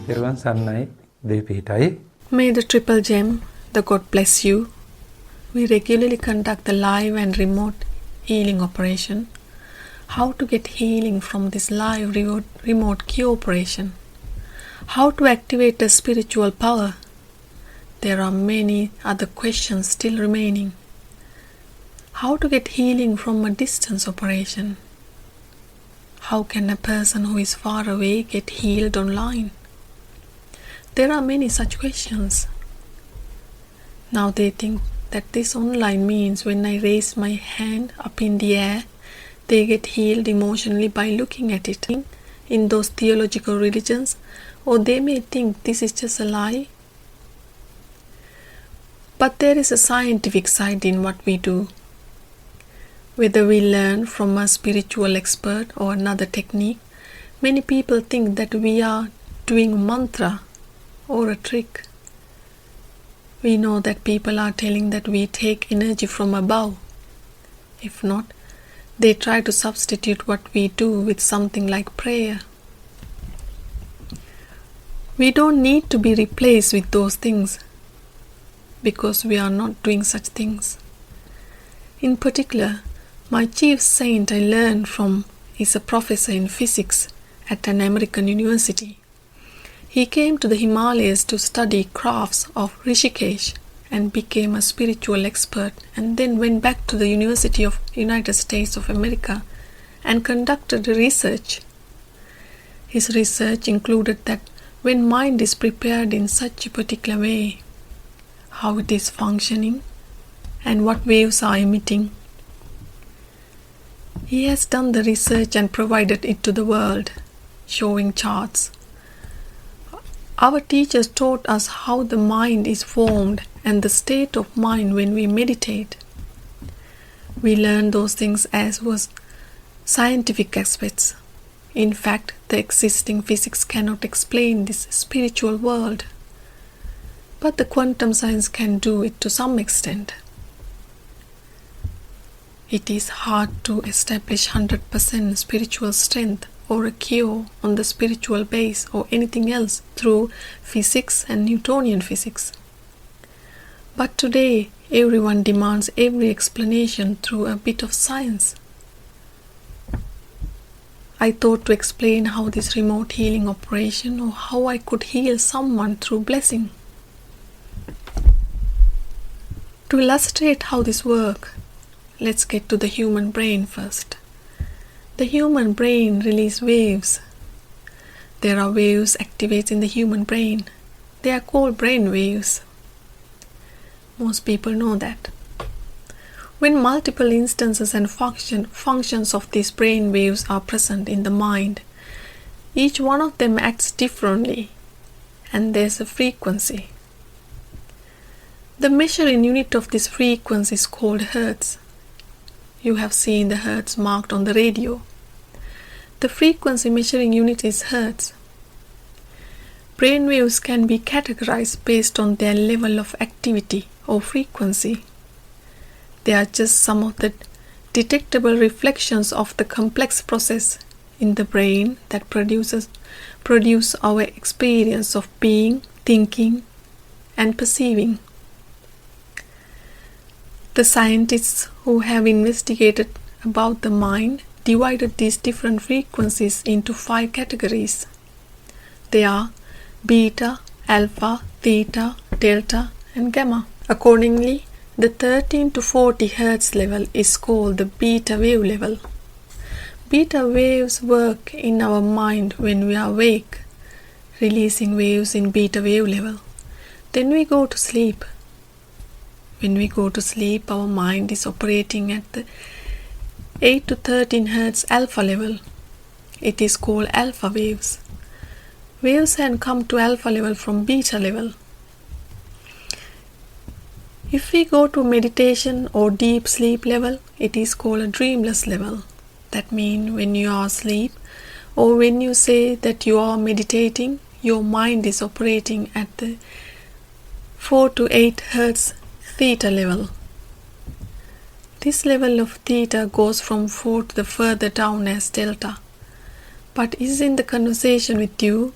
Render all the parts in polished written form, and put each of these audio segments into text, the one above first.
Teruwan Sannai Deepitai. May the Triple Gem, the God bless you. We regularly conduct the live and remote healing operation. How to get healing from this live remote Q operation? How to activate the spiritual power? There are many other questions still remaining. How to get healing from a distance operation? How can a person who is far away get healed online? There are many such questions. Now they think that this online means when I raise my hand up in the air, they get healed emotionally by looking at it in those theological religions, or they may think this is just a lie. But there is a scientific side in what we do. Whether we learn from a spiritual expert or another technique, many people think that we are doing a mantra or a trick. We know that people are telling that we take energy from above. If not, they try to substitute what we do with something like prayer. We don't need to be replaced with those things because we are not doing such things. In particular, my chief saint I learned from is a professor in physics at an American university. He came to the Himalayas to study crafts of Rishikesh and became a spiritual expert, and then went back to the University of United States of America and conducted research. His research included that when mind is prepared in such a particular way, how it is functioning and what waves are emitting. He has done the research and provided it to the world, showing charts. Our teachers taught us how the mind is formed and the state of mind when we meditate. We learned those things as was scientific aspects. In fact, the existing physics cannot explain this spiritual world. But the quantum science can do it to some extent. It is hard to establish 100% spiritual strength or a cure on the spiritual base or anything else through physics and Newtonian physics. But today, everyone demands every explanation through a bit of science. I thought to explain how this remote healing operation or how I could heal someone through blessing. To illustrate how this works, let's get to the human brain first. The human brain releases waves. There are waves activated in the human brain. They are called brain waves. Most people know that. When multiple instances and functions of these brain waves are present in the mind, each one of them acts differently, and there's a frequency. The measuring unit of this frequency is called hertz. You have seen the hertz marked on the radio. The frequency measuring unit is hertz. Brainwaves can be categorized based on their level of activity or frequency. They are just some of the detectable reflections of the complex process in the brain that produce our experience of being, thinking, and perceiving. The scientists who have investigated about the mind divided these different frequencies into 5 categories. They are beta, alpha, theta, delta, and gamma. Accordingly, the 13 to 40 Hz level is called the beta wave level. Beta waves work in our mind when we are awake, releasing waves in beta wave level. Then we go to sleep. When we go to sleep, our mind is operating at the 8 to 13 Hz alpha level. It is called alpha waves. Waves can come to alpha level from beta level. If we go to meditation or deep sleep level, it is called a dreamless level. That means when you are asleep or when you say that you are meditating, your mind is operating at the 4 to 8 Hz theta level. This level of theta goes from 4 to the further down as delta, but is in the conversation with you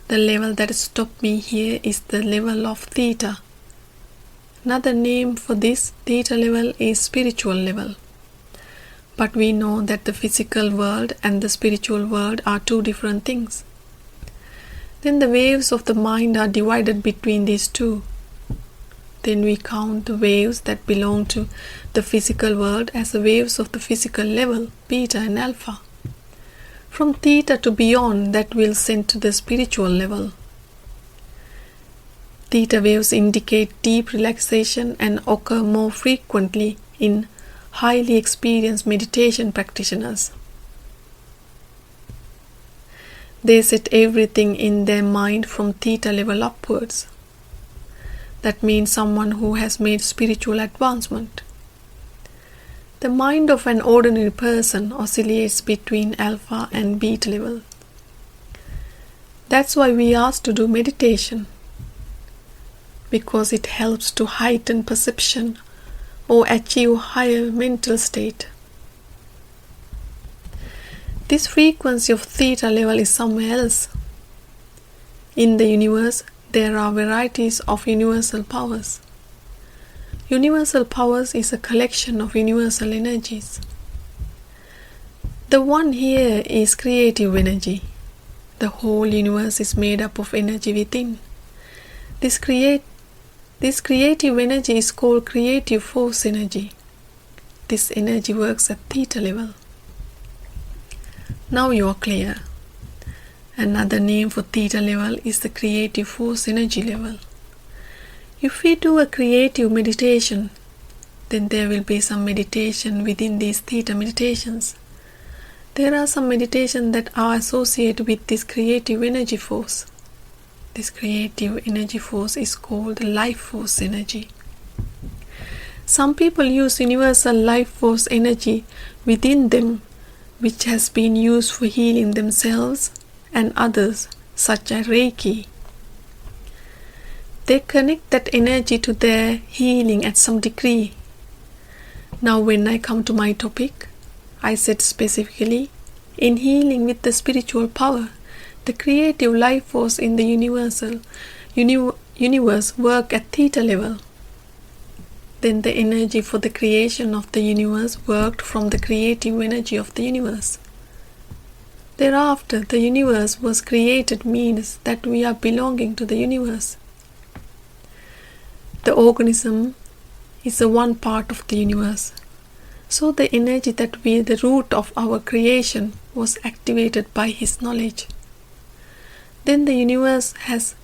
The level that stopped me here is the level of theta. Another name for this theta level is spiritual level. But we know that the physical world and the spiritual world are two different things. Then the waves of the mind are divided between these two. Then we count the waves that belong to the physical world as the waves of the physical level, beta and alpha. From theta to beyond, that will send to the spiritual level. Theta waves indicate deep relaxation and occur more frequently in highly experienced meditation practitioners. They set everything in their mind from theta level upwards. That means someone who has made spiritual advancement. The mind of an ordinary person oscillates between alpha and beta level. That's why we ask to do meditation, because it helps to heighten perception or achieve higher mental state. This frequency of theta level is somewhere else. In the universe, there are varieties of universal powers. Universal powers is a collection of universal energies. The one here is creative energy. The whole universe is made up of energy within. This creative energy is called creative force energy. This energy works at theta level. Now you are clear. Another name for theta level is the creative force energy level. If we do a creative meditation, then there will be some meditation within these theta meditations. There are some meditations that are associated with this creative energy force. This creative energy force is called Lifeforce Energy. Some people use universal life force energy within them, which has been used for healing themselves and others, such as Reiki. They connect that energy to their healing at some degree. Now when I come to my topic, I said specifically, in healing with the spiritual power, the creative life force in the universe work at theta level. Then the energy for the creation of the universe worked from the creative energy of the universe. Thereafter, the universe was created means that we are belonging to the universe. The organism is the one part of the universe. So the energy that we, the root of our creation, was activated by his knowledge. Then the universe has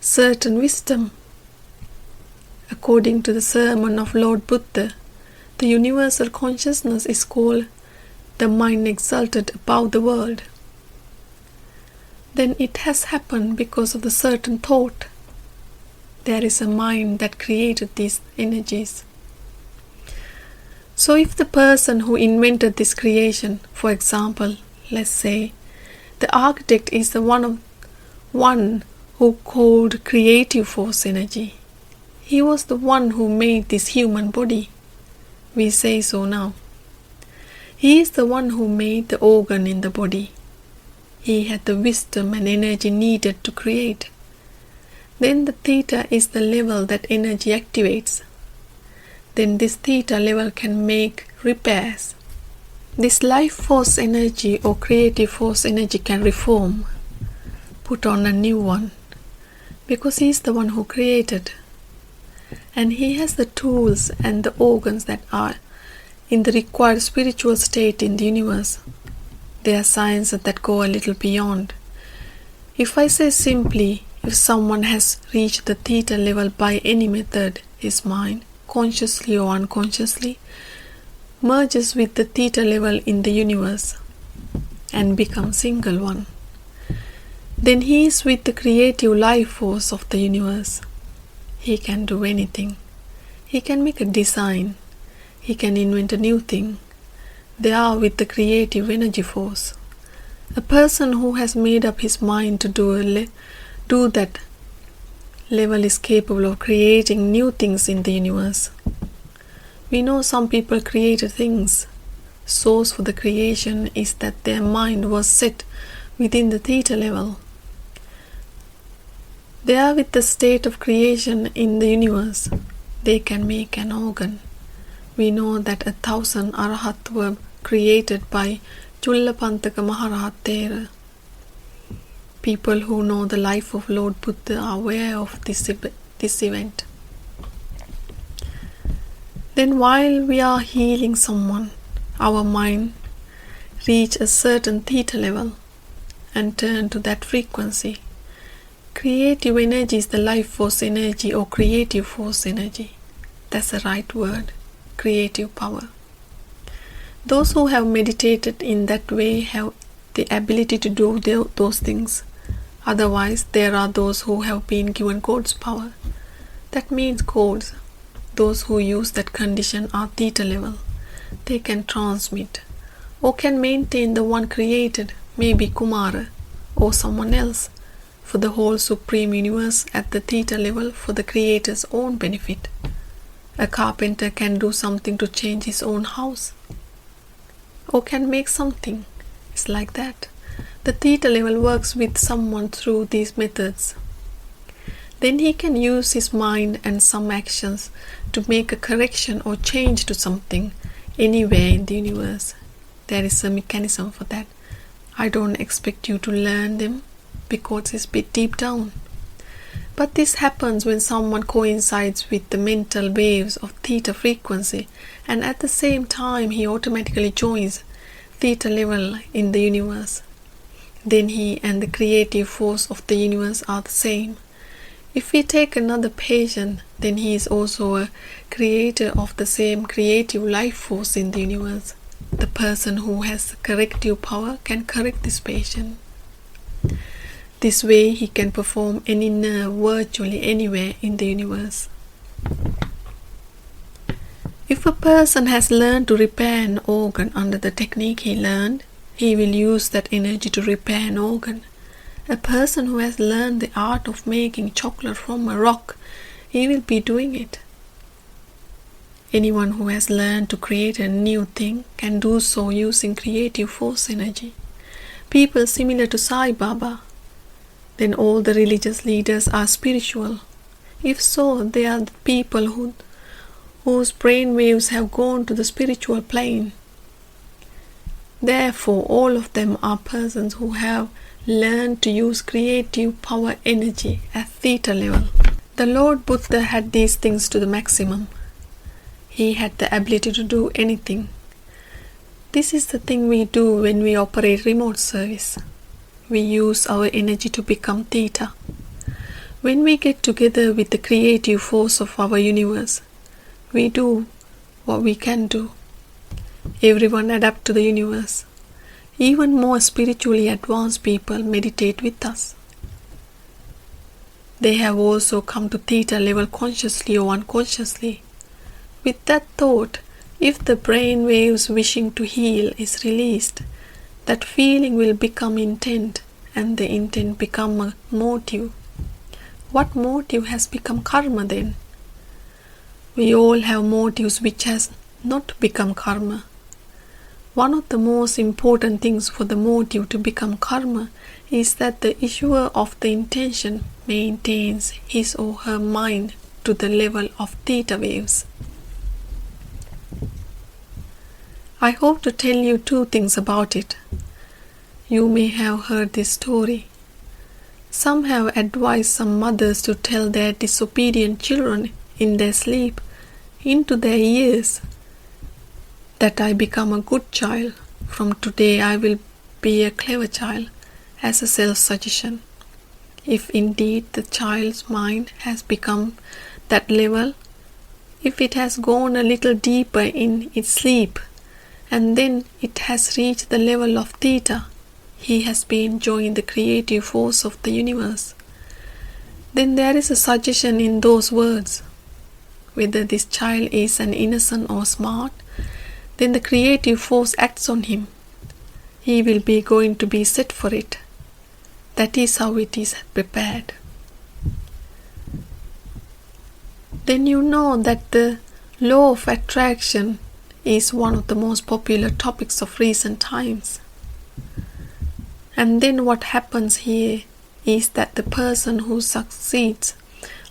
certain wisdom. According to the sermon of Lord Buddha, the universal consciousness is called the mind exalted above the world. Then it has happened because of the certain thought. There is a mind that created these energies. So if the person who invented this creation, for example, let's say, the architect is the one who called creative force energy. He was the one who made this human body. We say so now. He is the one who made the organ in the body. He had the wisdom and energy needed to create. Then the theta is the level that energy activates. Then this theta level can make repairs. This life force energy or creative force energy can reform, put on a new one, because he is the one who created. And he has the tools and the organs that are in the required spiritual state in the universe. There are sciences that go a little beyond. If I say simply, if someone has reached the theta level by any method, his mind, consciously or unconsciously, merges with the theta level in the universe and becomes single one. Then he is with the creative life force of the universe. He can do anything. He can make a design. He can invent a new thing. They are with the creative energy force. A person who has made up his mind to do that level is capable of creating new things in the universe. We know some people create things. Source for the creation is that their mind was set within the theta level. They are with the state of creation in the universe. They can make an organ. We know that 1,000 Arahat were created by Chullapantaka Maharahat Thera. People who know the life of Lord Buddha are aware of this event. Then while we are healing someone, our mind reach a certain theta level and turn to that frequency. Creative energy is the life force energy or creative force energy. That's the right word, creative power. Those who have meditated in that way have the ability to do those things. Otherwise, there are those who have been given God's power. That means gods. Those who use that condition are theta level. They can transmit or can maintain the one created, maybe Kumara or someone else, for the whole supreme universe at the theta level for the creator's own benefit. A carpenter can do something to change his own house or can make something. It's like that. The theta level works with someone through these methods. Then he can use his mind and some actions to make a correction or change to something anywhere in the universe. There is a mechanism for that. I don't expect you to learn them because it's a bit deep down. But this happens when someone coincides with the mental waves of theta frequency, and at the same time he automatically joins theta level in the universe. Then he and the creative force of the universe are the same. If we take another patient, then he is also a creator of the same creative life force in the universe. The person who has corrective power can correct this patient. This way he can perform any nerve virtually anywhere in the universe. If a person has learned to repair an organ under the technique he learned, he will use that energy to repair an organ. A person who has learned the art of making chocolate from a rock, he will be doing it. Anyone who has learned to create a new thing can do so using creative force energy. People similar to Sai Baba, then all the religious leaders are spiritual. If so, they are the people whose brain waves have gone to the spiritual plane. Therefore, all of them are persons who have learned to use creative power energy at theta level. The Lord Buddha had these things to the maximum. He had the ability to do anything. This is the thing we do when we operate remote service. We use our energy to become theta. When we get together with the creative force of our universe, we do what we can do. Everyone adapt to the universe. Even more spiritually advanced people meditate with us. They have also come to theta level consciously or unconsciously. With that thought, if the brain waves wishing to heal is released, that feeling will become intent, and the intent become a motive. What motive has become karma then? We all have motives which has not become karma. One of the most important things for the motive to become karma is that the issuer of the intention maintains his or her mind to the level of theta waves. I hope to tell you two things about it. You may have heard this story. Some have advised some mothers to tell their disobedient children in their sleep into their ears that I become a good child. From today I will be a clever child, as a self-suggestion. If indeed the child's mind has become that level, if it has gone a little deeper in its sleep, and then it has reached the level of theta, he has been enjoying the creative force of the universe. Then there is a suggestion in those words. Whether this child is an innocent or smart, then the creative force acts on him. He will be going to be set for it. That is how it is prepared. Then you know that the law of attraction is one of the most popular topics of recent times. And then what happens here is that the person who succeeds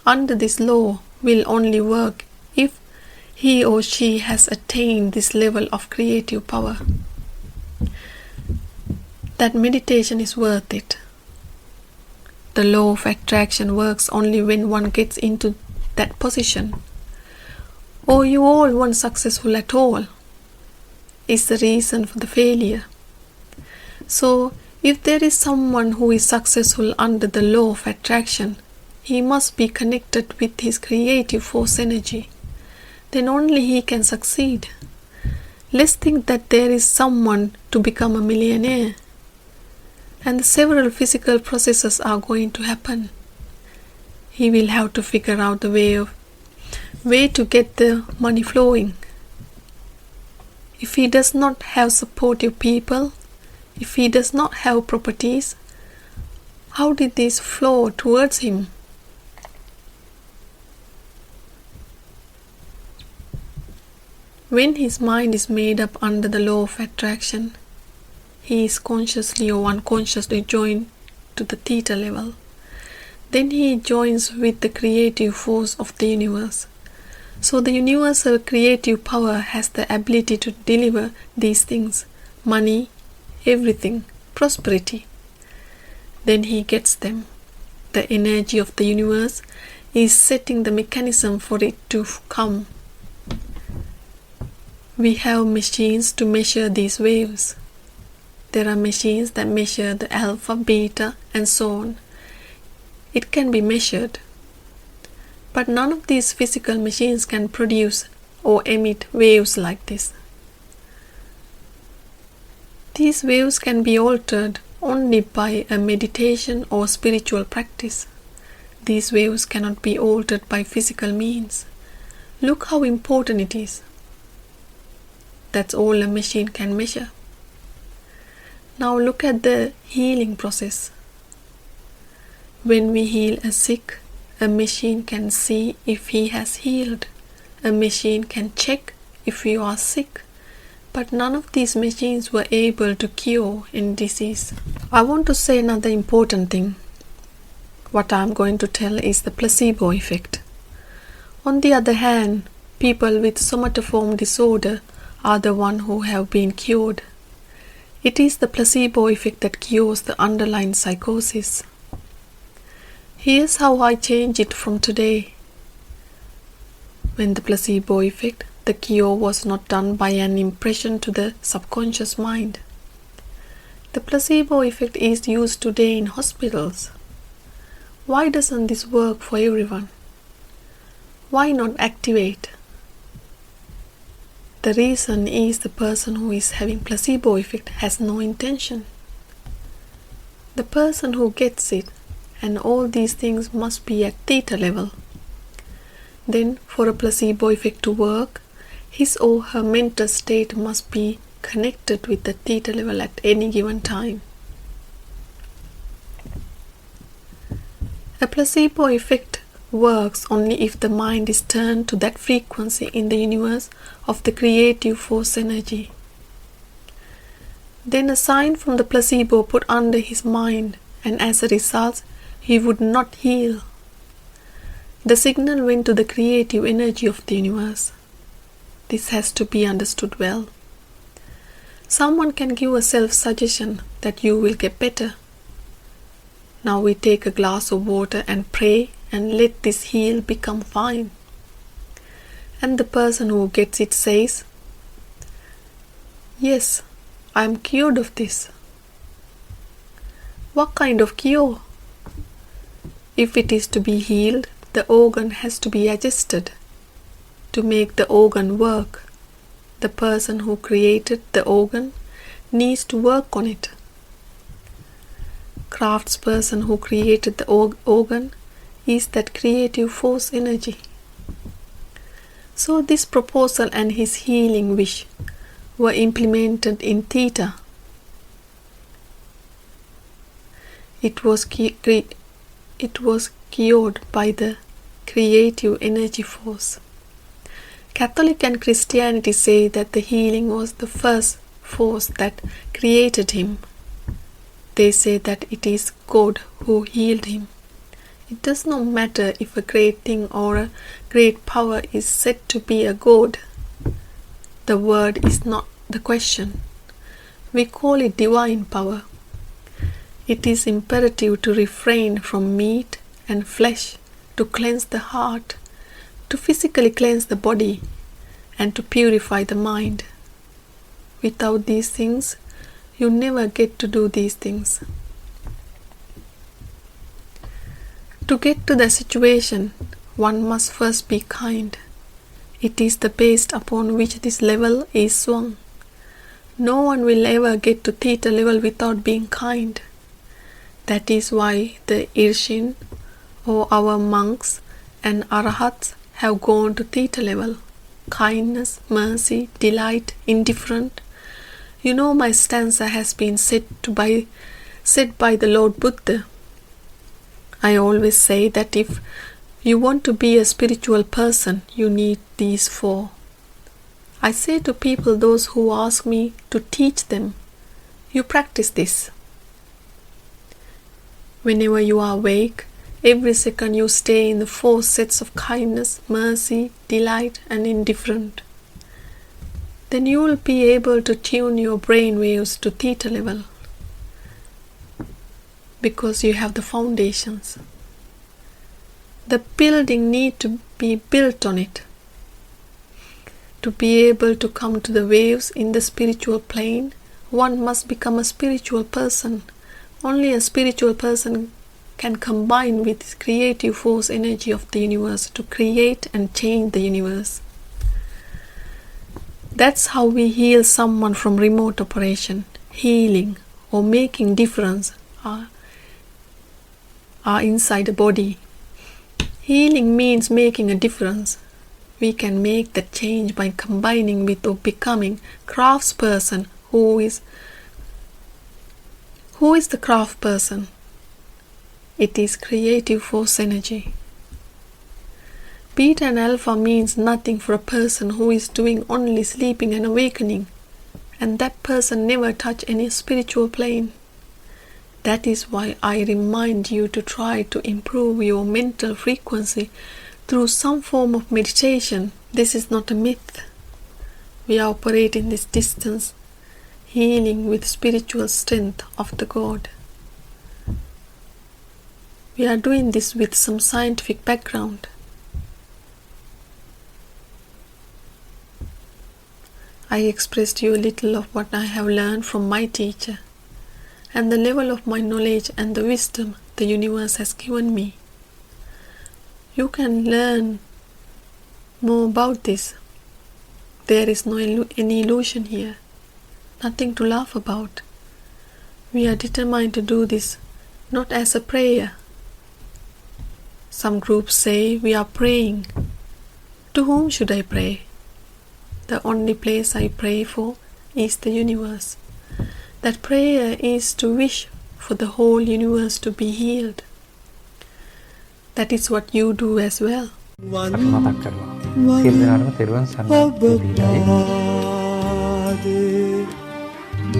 under this law will only work if he or she has attained this level of creative power. That meditation is worth it. The law of attraction works only when one gets into that position. Or you all weren't successful at all is the reason for the failure. So, if there is someone who is successful under the law of attraction, he must be connected with his creative force energy. Then only he can succeed. Let's think that there is someone to become a millionaire, and several physical processes are going to happen. He will have to figure out the way to get the money flowing. If he does not have supportive people, if he does not have properties, how did this flow towards him? When his mind is made up under the law of attraction, he is consciously or unconsciously joined to the theta level. Then he joins with the creative force of the universe. So the universal creative power has the ability to deliver these things: money, everything, prosperity. Then he gets them. The energy of the universe is setting the mechanism for it to come. We have machines to measure these waves. There are machines that measure the alpha, beta, and so on. It can be measured. But none of these physical machines can produce or emit waves like this. These waves can be altered only by a meditation or spiritual practice. These waves cannot be altered by physical means. Look how important it is. That's all a machine can measure. Now look at the healing process. When we heal a sick, a machine can see if he has healed. A machine can check if you are sick. But none of these machines were able to cure any disease. I want to say another important thing. What I am going to tell is the placebo effect. On the other hand, people with somatoform disorder are the ones who have been cured. It is the placebo effect that cures the underlying psychosis. Here's how I change it from today. When the placebo effect, the cure was not done by an impression to the subconscious mind. The placebo effect is used today in hospitals. Why doesn't this work for everyone? Why not activate? The reason is the person who is having placebo effect has no intention. The person who gets it, and all these things must be at theta level. Then for a placebo effect to work, his or her mental state must be connected with the theta level at any given time. A placebo effect works only if the mind is turned to that frequency in the universe of the creative force energy. Then a sign from the placebo put under his mind, and as a result, he would not heal. The signal went to the creative energy of the universe. This has to be understood well. Someone can give a self-suggestion that you will get better. Now we take a glass of water and pray and let this heal become fine. And the person who gets it says, "Yes, I am cured of this." What kind of cure? If it is to be healed, the organ has to be adjusted. To make the organ work, the person who created the organ needs to work on it. Craftsperson who created the organ is that creative force energy. So this proposal and his healing wish were implemented in theta. It was cured by the creative energy force. Catholic and Christianity say that the healing was the first force that created him. they say that it is God who healed him. It does not matter if a great thing or a great power is said to be a God. The word is not the question. We call it divine power. It is imperative to refrain from meat and flesh, to cleanse the heart, to physically cleanse the body, and to purify the mind. Without these things, you never get to do these things. To get to the situation, one must first be kind. It is the base upon which this level is swung. No one will ever get to theta level without being kind. That is why the Irshin or our monks and arahats have gone to theta level. Kindness, mercy, delight, indifferent. You know, my stanza has been said by the Lord Buddha. I always say that if you want to be a spiritual person, you need these four. I say to people, those who ask me to teach them, you practice this. Whenever you are awake, every second you stay in the four sets of kindness, mercy, delight, and indifferent. Then you will be able to tune your brain waves to theta level, because you have the foundations. The building needs to be built on it. To be able to come to the waves in the spiritual plane, one must become a spiritual person. Only a spiritual person can combine with this creative force energy of the universe to create and change the universe. That's how we heal someone from remote operation. Healing or making difference are inside the body. Healing means making a difference. We can make that change by combining with or becoming craftsperson. Who is the craft person? It is creative force energy. Beta and alpha means nothing for a person who is doing only sleeping and awakening, and that person never touch any spiritual plane. That is why I remind you to try to improve your mental frequency through some form of meditation. This is not a myth. We are operating this distance, healing with spiritual strength of the God. We are doing this with some scientific background. I expressed you a little of what I have learned from my teacher and the level of my knowledge and the wisdom the universe has given me. You can learn more about this. There is no any illusion here, nothing to laugh about. We are determined to do this not as a prayer. Some groups say we are praying. To whom should I pray? The only place I pray for is the universe. That prayer is to wish for the whole universe to be healed. That is what you do as well. අපි මතක් කරනවා. සියලු දෙනාටම තෙරුවන් සරණයි පිහිටයි.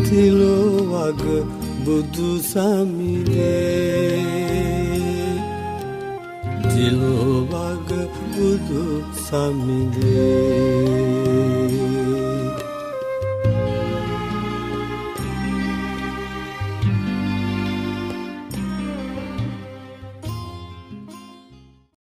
තිලෝවග බුදු සමිඳේ තිලෝවග බුදු සමිඳේ